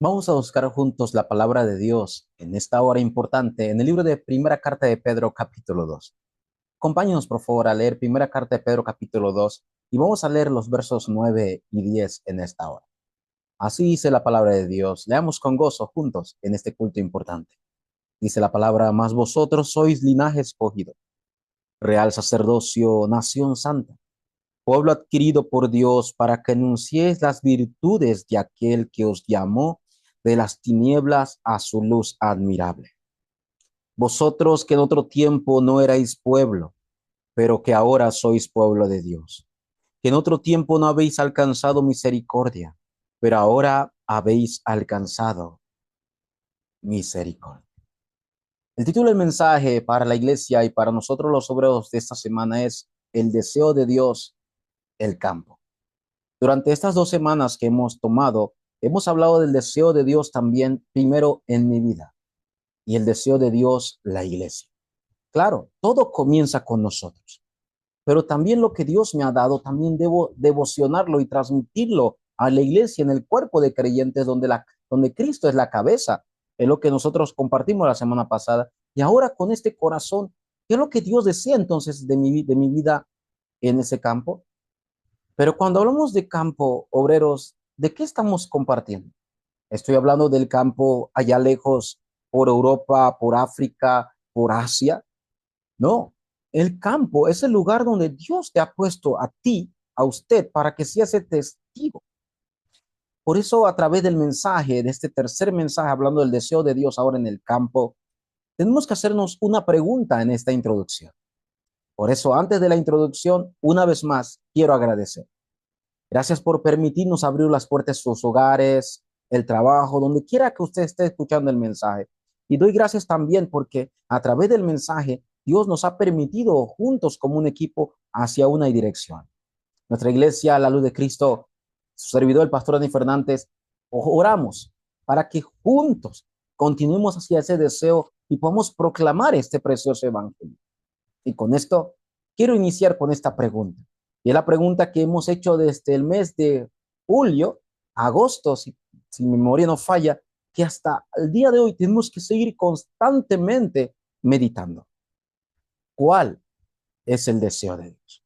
Vamos a buscar juntos la palabra de Dios en esta hora importante en el libro de Primera Carta de Pedro, capítulo 2. Acompáñenos, por favor, a leer Primera Carta de Pedro, capítulo 2, y vamos a leer los versos 9 y 10 en esta hora. Así dice la palabra de Dios. Leamos con gozo juntos en este culto importante. Dice la palabra: mas vosotros sois linaje escogido, real sacerdocio, nación santa, pueblo adquirido por Dios, para que anunciéis las virtudes de aquel que os llamó de las tinieblas a su luz admirable. Vosotros que en otro tiempo no erais pueblo, pero que ahora sois pueblo de Dios, que en otro tiempo no habéis alcanzado misericordia, pero ahora habéis alcanzado misericordia. El título del mensaje para la iglesia y para nosotros los obreros de esta semana es: el deseo de Dios, el campo. Durante estas 2 semanas que hemos tomado, hemos hablado del deseo de Dios también primero en mi vida y el deseo de Dios, la iglesia. Claro, todo comienza con nosotros, pero también lo que Dios me ha dado, también debo devocionarlo y transmitirlo a la iglesia en el cuerpo de creyentes donde Cristo es la cabeza. Es lo que nosotros compartimos la semana pasada. Y ahora con este corazón, ¿qué es lo que Dios desea entonces de mi vida en ese campo? Pero cuando hablamos de campo, obreros, ¿de qué estamos compartiendo? Estoy hablando del campo allá lejos, por Europa, por África, por Asia. No, el campo es el lugar donde Dios te ha puesto a ti, a usted, para que sea ese testigo. Por eso, a través del mensaje, de este tercer mensaje, hablando del deseo de Dios ahora en el campo, tenemos que hacernos una pregunta en esta introducción. Por eso, antes de la introducción, una vez más, quiero agradecer. Gracias por permitirnos abrir las puertas de sus hogares, el trabajo, donde quiera que usted esté escuchando el mensaje. Y doy gracias también porque a través del mensaje Dios nos ha permitido juntos como un equipo hacia una dirección. Nuestra iglesia, la Luz de Cristo, su servidor, el pastor Dani Fernández, oramos para que juntos continuemos hacia ese deseo y podamos proclamar este precioso evangelio. Y con esto quiero iniciar con esta pregunta. Y es la pregunta que hemos hecho desde el mes de julio, agosto, si mi memoria no falla, que hasta el día de hoy tenemos que seguir constantemente meditando. ¿Cuál es el deseo de Dios?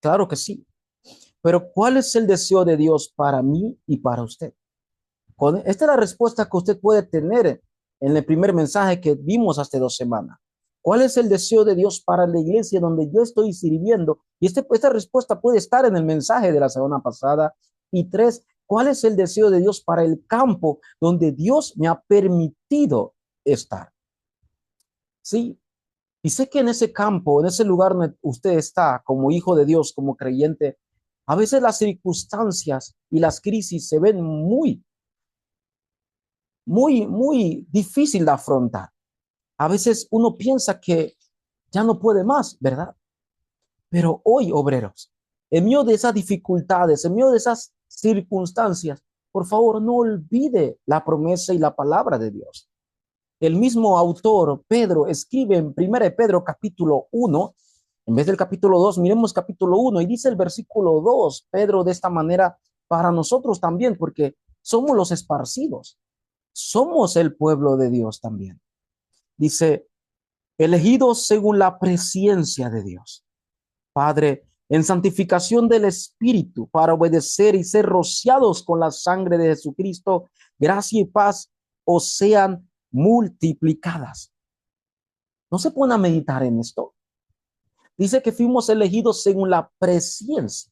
Claro que sí, pero ¿cuál es el deseo de Dios para mí y para usted? Esta es la respuesta que usted puede tener en el primer mensaje que vimos hace 2 semanas. ¿Cuál es el deseo de Dios para la iglesia donde yo estoy sirviendo? Y esta respuesta puede estar en el mensaje de la semana pasada. Y tres, ¿cuál es el deseo de Dios para el campo donde Dios me ha permitido estar? Sí, y sé que en ese campo, en ese lugar donde usted está como hijo de Dios, como creyente, a veces las circunstancias y las crisis se ven muy difícil de afrontar. A veces uno piensa que ya no puede más, ¿verdad? Pero hoy, obreros, en medio de esas dificultades, en medio de esas circunstancias, por favor, no olvide la promesa y la palabra de Dios. El mismo autor, Pedro, escribe en 1 Pedro capítulo 1, en vez del capítulo 2, miremos capítulo 1 y dice el versículo 2, Pedro, de esta manera, para nosotros también, porque somos los esparcidos, somos el pueblo de Dios también. Dice: elegidos según la presciencia de Dios, Padre, en santificación del Espíritu, para obedecer y ser rociados con la sangre de Jesucristo, gracia y paz os sean multiplicadas. ¿No se pone a meditar en esto? Dice que fuimos elegidos según la presciencia.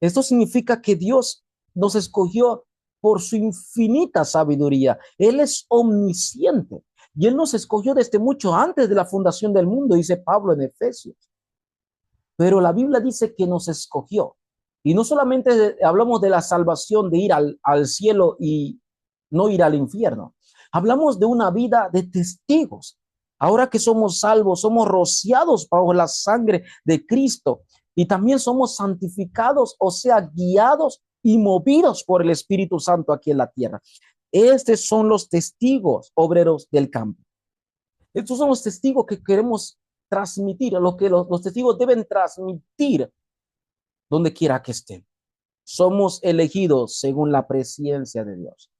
Esto significa que Dios nos escogió por su infinita sabiduría. Él es omnisciente y Él nos escogió desde mucho antes de la fundación del mundo, dice Pablo en Efesios. Pero la Biblia dice que nos escogió. Y no solamente hablamos de la salvación, de ir al cielo y no ir al infierno. Hablamos de una vida de testigos. Ahora que somos salvos, somos rociados bajo la sangre de Cristo y también somos santificados, o sea, guiados y movidos por el Espíritu Santo aquí en la tierra. Estos son los testigos obreros del campo. Estos son los testigos que queremos transmitir, lo que los testigos deben transmitir donde quiera que estén. Somos elegidos según la presciencia de Dios.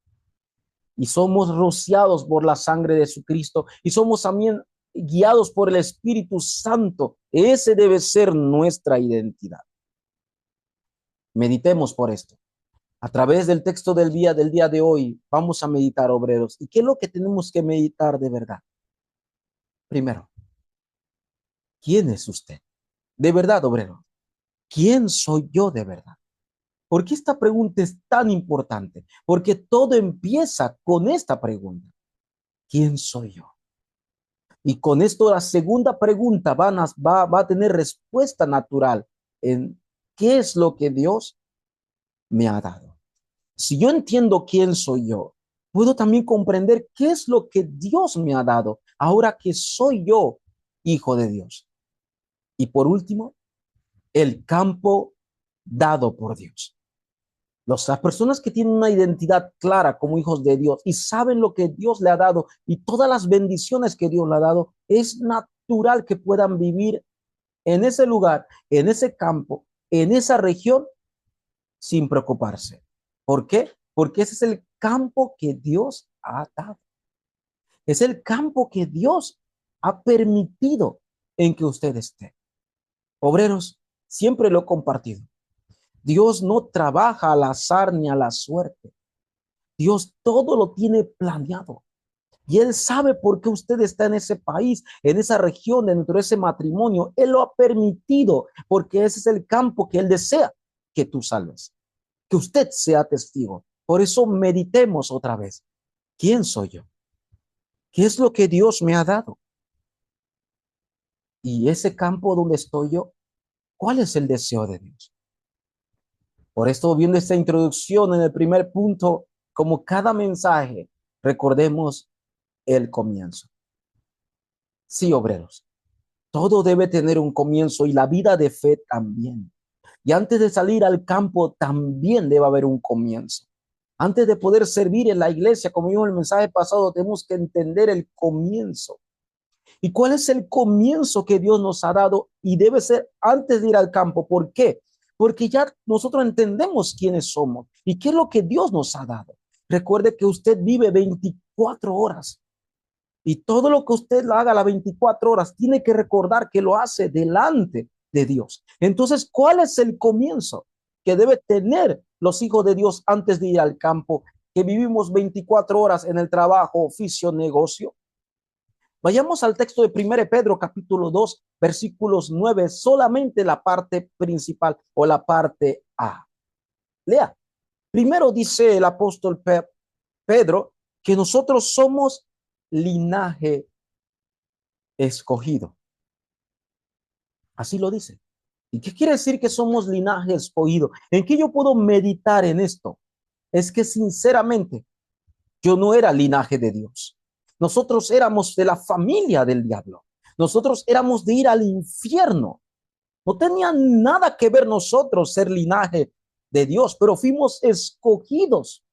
y somos rociados por la sangre de Jesucristo y somos también guiados por el Espíritu Santo. Ese debe ser nuestra identidad. Meditemos por esto. A través del texto del día de hoy, vamos a meditar, obreros. ¿Y qué es lo que tenemos que meditar de verdad? Primero, ¿quién es usted? De verdad, obrero. ¿Quién soy yo de verdad? ¿Por qué esta pregunta es tan importante? Porque todo empieza con esta pregunta. ¿Quién soy yo? Y con esto la segunda pregunta va a tener respuesta natural en qué es lo que Dios me ha dado. Si yo entiendo quién soy yo, puedo también comprender qué es lo que Dios me ha dado ahora que soy yo hijo de Dios. Y por último, el campo dado por Dios. Las personas que tienen una identidad clara como hijos de Dios y saben lo que Dios le ha dado y todas las bendiciones que Dios le ha dado, es natural que puedan vivir en ese lugar, en ese campo, en esa región, sin preocuparse. ¿Por qué? Porque ese es el campo que Dios ha dado. Es el campo que Dios ha permitido en que usted esté. Obreros, siempre lo he compartido. Dios no trabaja al azar ni a la suerte. Dios todo lo tiene planeado. Y Él sabe por qué usted está en ese país, en esa región, dentro de ese matrimonio. Él lo ha permitido porque ese es el campo que Él desea que tú salves, que usted sea testigo. Por eso meditemos otra vez. ¿Quién soy yo? ¿Qué es lo que Dios me ha dado? Y ese campo donde estoy yo, ¿cuál es el deseo de Dios? Por esto, viendo esta introducción en el primer punto, como cada mensaje, recordemos el comienzo. Sí, obreros, todo debe tener un comienzo y la vida de fe también. Y antes de salir al campo también debe haber un comienzo. Antes de poder servir en la iglesia, como vimos en el mensaje pasado, tenemos que entender el comienzo. ¿Y cuál es el comienzo que Dios nos ha dado? Y debe ser antes de ir al campo. ¿Por qué? Porque ya nosotros entendemos quiénes somos y qué es lo que Dios nos ha dado. Recuerde que usted vive 24 horas. Y todo lo que usted haga a las 24 horas, tiene que recordar que lo hace delante de Dios. Entonces, ¿cuál es el comienzo que debe tener los hijos de Dios antes de ir al campo? Que vivimos 24 horas en el trabajo, oficio, negocio. Vayamos al texto de 1 Pedro capítulo 2, versículos 9, solamente la parte principal o la parte A. Lea. Primero dice el apóstol Pedro que nosotros somos linaje escogido. Así lo dice. ¿Y qué quiere decir que somos linaje escogido? ¿En qué yo puedo meditar en esto? Es que sinceramente yo no era linaje de Dios. Nosotros éramos de la familia del diablo. Nosotros éramos de ir al infierno. No tenía nada que ver nosotros ser linaje de Dios, pero fuimos escogidos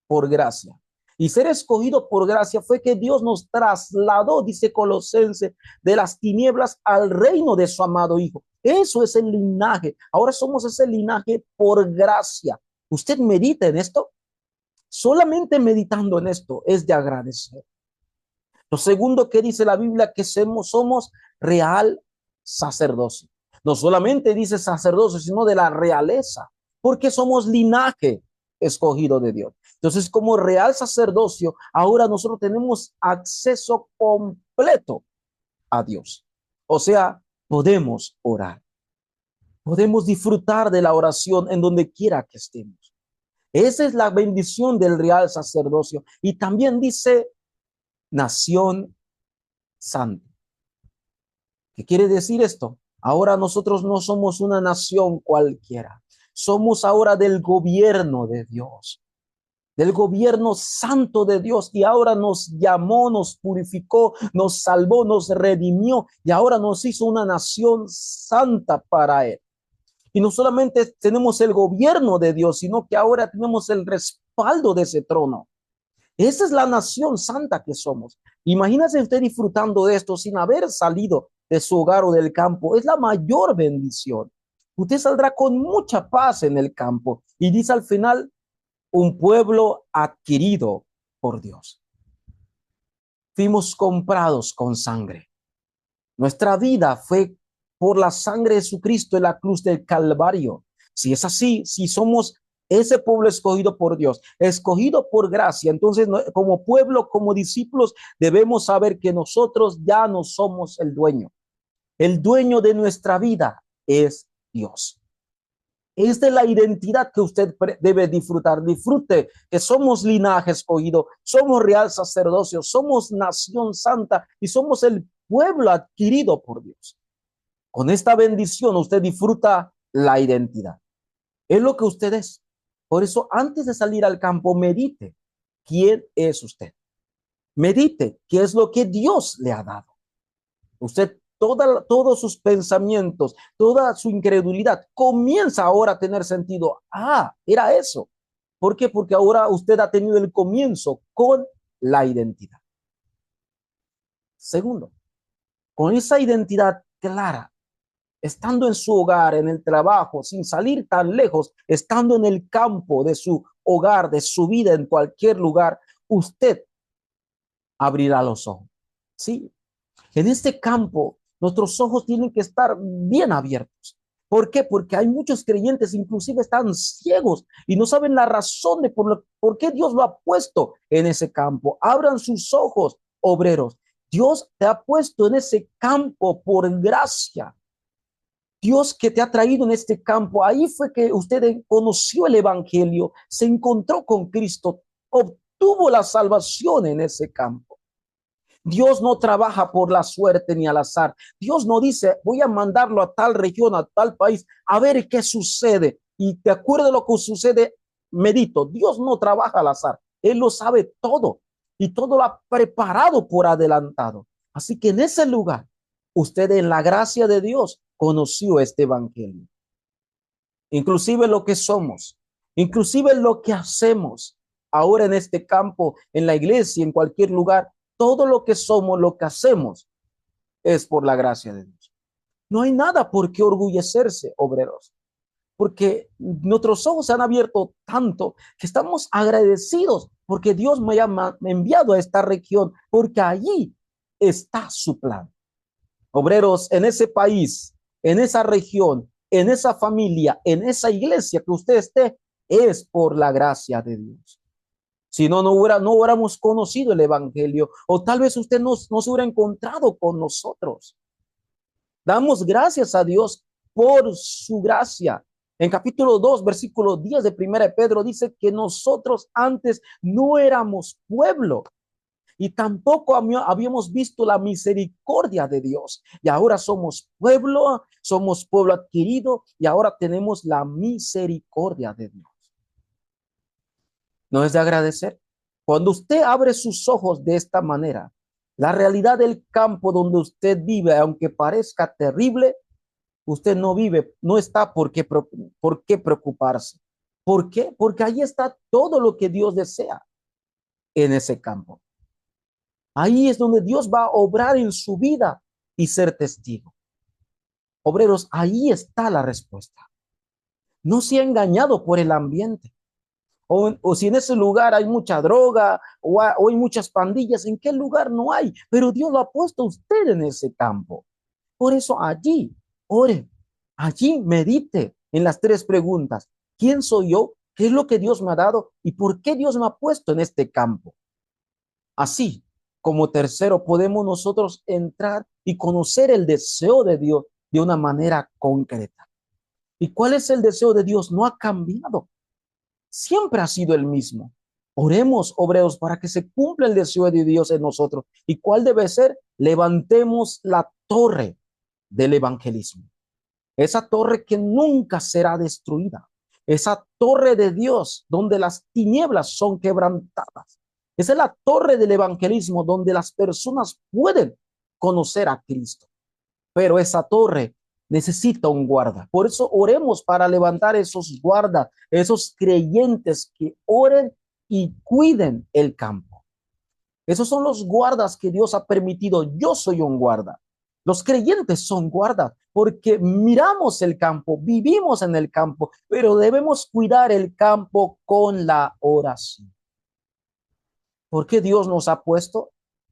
por gracia. Y ser escogido por gracia fue que Dios nos trasladó, dice Colosense, de las tinieblas al reino de su amado Hijo. Eso es el linaje. Ahora somos ese linaje por gracia. ¿Usted medita en esto? Solamente meditando en esto es de agradecer. Lo segundo que dice la Biblia, que somos real sacerdocio. No solamente dice sacerdocio, sino de la realeza, porque somos linaje escogido de Dios. Entonces, como real sacerdocio, ahora nosotros tenemos acceso completo a Dios. O sea, podemos orar, podemos disfrutar de la oración en donde quiera que estemos. Esa es la bendición del real sacerdocio. Y también dice nación santa. ¿Qué quiere decir esto? Ahora nosotros no somos una nación cualquiera. Somos ahora del gobierno de Dios, del gobierno santo de Dios. Y ahora nos llamó, nos purificó, nos salvó, nos redimió. Y ahora nos hizo una nación santa para Él. Y no solamente tenemos el gobierno de Dios, sino que ahora tenemos el respaldo de ese trono. Esa es la nación santa que somos. Imagínese usted disfrutando de esto sin haber salido de su hogar o del campo. Es la mayor bendición. Usted saldrá con mucha paz en el campo. Y dice al final, un pueblo adquirido por Dios. Fuimos comprados con sangre. Nuestra vida fue por la sangre de Jesucristo en la cruz del Calvario. Si es así, si somos ese pueblo escogido por Dios, escogido por gracia, entonces como pueblo, como discípulos, debemos saber que nosotros ya no somos el dueño. El dueño de nuestra vida es Dios. Es de la identidad que usted debe disfrutar. Disfrute que somos linaje escogido, somos real sacerdocio, somos nación santa y somos el pueblo adquirido por Dios. Con esta bendición usted disfruta la identidad. Es lo que usted es. Por eso, antes de salir al campo, medite quién es usted. Medite qué es lo que Dios le ha dado. Usted, todos sus pensamientos, toda su incredulidad comienza ahora a tener sentido. Ah, era eso. ¿Por qué? Porque ahora usted ha tenido el comienzo con la identidad. Segundo, con esa identidad clara, estando en su hogar, en el trabajo, sin salir tan lejos, estando en el campo de su hogar, de su vida, en cualquier lugar, usted abrirá los ojos. Sí, en este campo, nuestros ojos tienen que estar bien abiertos. ¿Por qué? Porque hay muchos creyentes, inclusive están ciegos y no saben la razón de por qué Dios lo ha puesto en ese campo. Abran sus ojos, obreros. Dios te ha puesto en ese campo por gracia. Dios que te ha traído en este campo, ahí fue que usted conoció el evangelio, se encontró con Cristo, obtuvo la salvación en ese campo. Dios no trabaja por la suerte ni al azar. Dios no dice, voy a mandarlo a tal región, a tal país, a ver qué sucede. Y de acuerdo a lo que sucede, medito. Dios no trabaja al azar. Él lo sabe todo y todo lo ha preparado por adelantado. Así que en ese lugar, usted en la gracia de Dios conoció este evangelio. Inclusive lo que somos, inclusive lo que hacemos ahora en este campo, en la iglesia, en cualquier lugar, todo lo que somos, lo que hacemos es por la gracia de Dios. No hay nada por qué orgullecerse, obreros, porque nuestros ojos se han abierto tanto que estamos agradecidos porque Dios me ha enviado a esta región, porque allí está su plan. Obreros, en ese país, en esa región, en esa familia, en esa iglesia que usted esté, es por la gracia de Dios. Si no, no hubiéramos conocido el evangelio, o tal vez usted no se hubiera encontrado con nosotros. Damos gracias a Dios por su gracia. En capítulo 2, versículo 10 de 1 de Pedro dice que nosotros antes no éramos pueblo y tampoco habíamos visto la misericordia de Dios. Y ahora somos pueblo adquirido y ahora tenemos la misericordia de Dios. ¿No es de agradecer? Cuando usted abre sus ojos de esta manera, la realidad del campo donde usted vive, aunque parezca terrible, usted no vive, no está por qué preocuparse. ¿Por qué? Porque ahí está todo lo que Dios desea en ese campo. Ahí es donde Dios va a obrar en su vida y ser testigo. Obreros, ahí está la respuesta. No sea engañado por el ambiente. O si en ese lugar hay mucha droga o hay muchas pandillas, ¿en qué lugar no hay? Pero Dios lo ha puesto a usted en ese campo. Por eso allí, ore, allí medite en las tres preguntas. ¿Quién soy yo? ¿Qué es lo que Dios me ha dado? ¿Y por qué Dios me ha puesto en este campo? Así, como tercero, podemos nosotros entrar y conocer el deseo de Dios de una manera concreta. ¿Y cuál es el deseo de Dios? No ha cambiado. Siempre ha sido el mismo. Oremos, obreros, para que se cumpla el deseo de Dios en nosotros. ¿Y cuál debe ser? Levantemos la torre del evangelismo. Esa torre que nunca será destruida. Esa torre de Dios donde las tinieblas son quebrantadas. Esa es la torre del evangelismo donde las personas pueden conocer a Cristo. Pero esa torre necesita un guarda. Por eso oremos para levantar esos guardas, esos creyentes que oren y cuiden el campo. Esos son los guardas que Dios ha permitido. Yo soy un guarda. Los creyentes son guardas porque miramos el campo, vivimos en el campo, pero debemos cuidar el campo con la oración. ¿Por qué Dios nos ha puesto?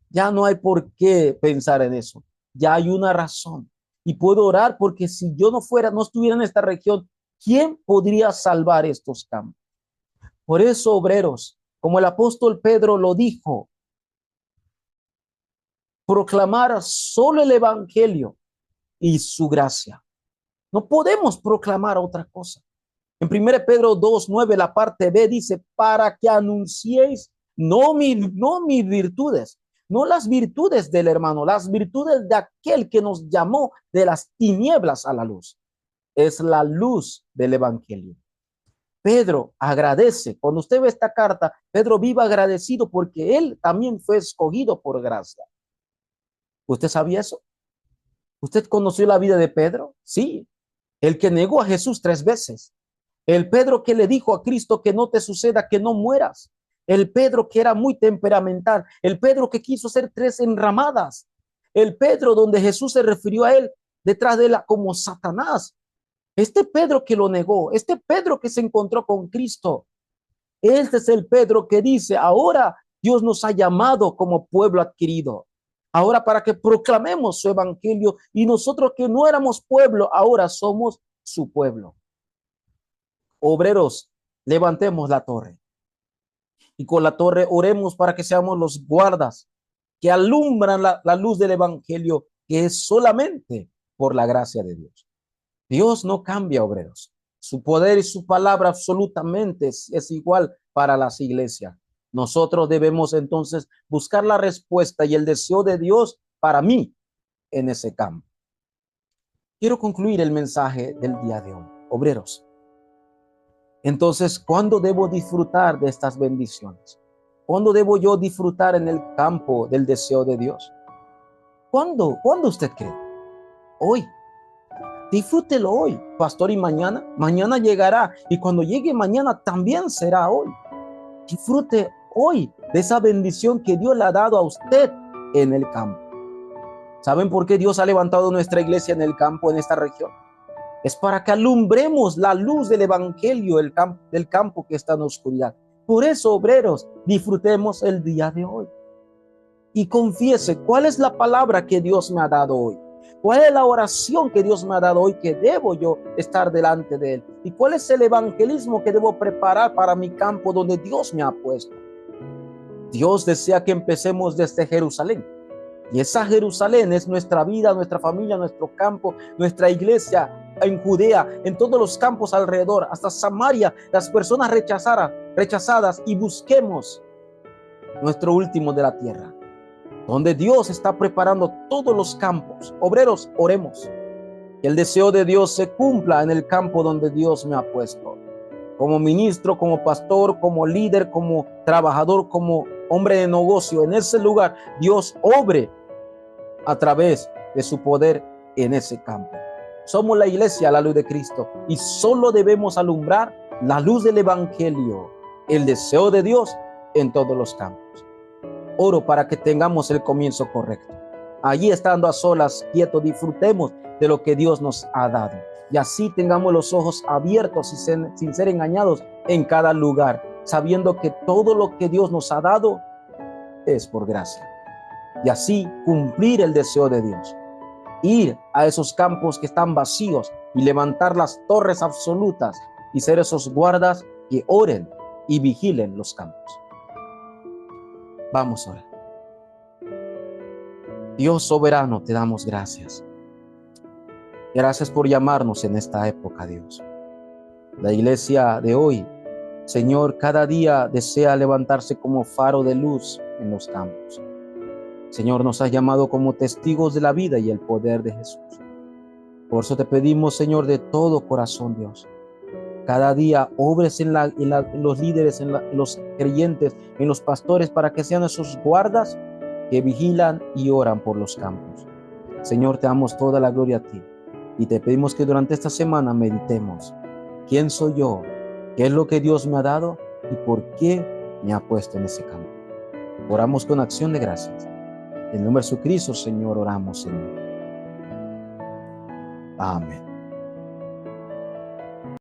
Ya no hay por qué pensar en eso. Ya hay una razón. Y puedo orar porque si yo no estuviera en esta región, ¿quién podría salvar estos campos? Por eso, obreros, como el apóstol Pedro lo dijo, proclamar solo el evangelio y su gracia. No podemos proclamar otra cosa. En 1 Pedro 2:9, la parte B dice, para que anunciéis no mis virtudes, no las virtudes del hermano, las virtudes de aquel que nos llamó de las tinieblas a la luz. Es la luz del evangelio. Pedro agradece. Cuando usted ve esta carta, Pedro vive agradecido porque él también fue escogido por gracia. ¿Usted sabía eso? ¿Usted conoció la vida de Pedro? Sí. El que negó a Jesús 3 veces. El Pedro que le dijo a Cristo que no te suceda, que no mueras. El Pedro que era muy temperamental. El Pedro que quiso hacer 3 enramadas. El Pedro donde Jesús se refirió a él detrás de él como Satanás. Este Pedro que lo negó, este Pedro que se encontró con Cristo. Este es el Pedro que dice, ahora Dios nos ha llamado como pueblo adquirido. Ahora para que proclamemos su evangelio y nosotros que no éramos pueblo, ahora somos su pueblo. Obreros, levantemos la torre y con la torre oremos para que seamos los guardas que alumbran la luz del evangelio, que es solamente por la gracia de Dios. Dios no cambia, obreros. Su poder y su palabra absolutamente es igual para las iglesias. Nosotros debemos entonces buscar la respuesta y el deseo de Dios para mí en ese campo. Quiero concluir el mensaje del día de hoy. Obreros, entonces, ¿cuándo debo disfrutar de estas bendiciones? ¿Cuándo debo yo disfrutar en el campo del deseo de Dios? ¿Cuándo? ¿Cuándo usted cree? Hoy. Disfrútelo hoy, pastor, y mañana llegará. Y cuando llegue mañana también será hoy. Disfrute hoy de esa bendición que Dios le ha dado a usted en el campo. ¿Saben por qué Dios ha levantado nuestra iglesia en el campo, en esta región? Es para que alumbremos la luz del evangelio del campo que está en oscuridad. Por eso, obreros, disfrutemos el día de hoy. Y confiese cuál es la palabra que Dios me ha dado hoy. ¿Cuál es la oración que Dios me ha dado hoy que debo yo estar delante de Él? ¿Y cuál es el evangelismo que debo preparar para mi campo donde Dios me ha puesto? Dios desea que empecemos desde Jerusalén. Y esa Jerusalén es nuestra vida, nuestra familia, nuestro campo, nuestra iglesia en Judea, en todos los campos alrededor, hasta Samaria, las personas rechazadas, y busquemos nuestro último de la tierra, donde Dios está preparando todos los campos. Obreros, oremos. Que el deseo de Dios se cumpla en el campo donde Dios me ha puesto. Como ministro, como pastor, como líder, como trabajador, como hombre de negocio, en ese lugar Dios obre a través de su poder en ese campo. Somos la iglesia, la luz de Cristo, y solo debemos alumbrar la luz del evangelio, el deseo de Dios en todos los campos. Oro para que tengamos el comienzo correcto. Allí estando a solas, quietos, disfrutemos de lo que Dios nos ha dado. Y así tengamos los ojos abiertos y sin ser engañados en cada lugar, sabiendo que todo lo que Dios nos ha dado es por gracia. Y así cumplir el deseo de Dios. Ir a esos campos que están vacíos y levantar las torres absolutas y ser esos guardas que oren y vigilen los campos. Vamos a orar. Dios soberano, te damos gracias. Gracias por llamarnos en esta época, Dios. La iglesia de hoy, Señor, cada día desea levantarse como faro de luz en los campos. Señor, nos has llamado como testigos de la vida y el poder de Jesús. Por eso te pedimos, Señor, de todo corazón, Dios. Cada día obres en los líderes, en los creyentes, en los pastores, para que sean esos guardas que vigilan y oran por los campos. Señor, te damos toda la gloria a ti. Y te pedimos que durante esta semana meditemos. ¿Quién soy yo? ¿Qué es lo que Dios me ha dado? ¿Y por qué me ha puesto en ese campo? Oramos con acción de gracias. En el nombre de Jesucristo, Señor, oramos, Señor. Amén.